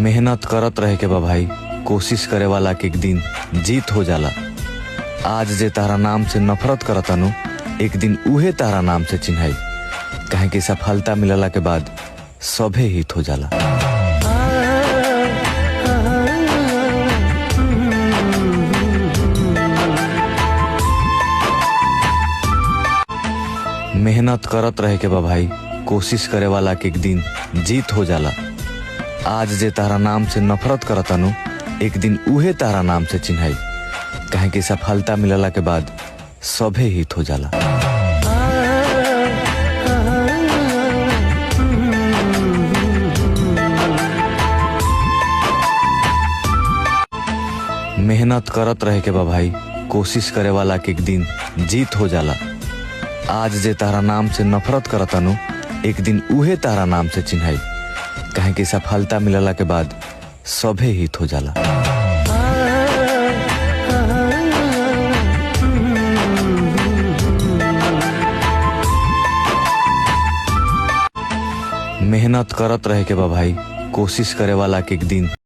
मेहनत करत रहे के बा भाई, कोशिश करे वाला के एक दिन जीत हो जाला। आज जे तारा नाम से नफरत करतानु, एक दिन उहे तारा नाम से चिन्हाई। काहे कि सफलता मिलला के बाद सभे हित हो जाला। मेहनत करत रहे के बा भाई, कोशिश करे वाला के एक दिन जीत हो जाला। आज जे तारा नाम से नफरत करतानु, एक दिन उहे तारा नाम से चिन्हाई। काहे कि सफलता मिलला के बाद सभे हित हो जाला। मेहनत करत रहे के बा भाई, कोशिश करे वाला के एक दिन जीत हो जाला। आज जे तारा नाम से नफरत करतानु, एक दिन उहे तारा नाम से चिन्हाई। काहे कि सफलता मिलला के बाद सभे हित हो जाला। मेहनत करत रहे के बा भाई, कोशिश करे वाला के एक दिन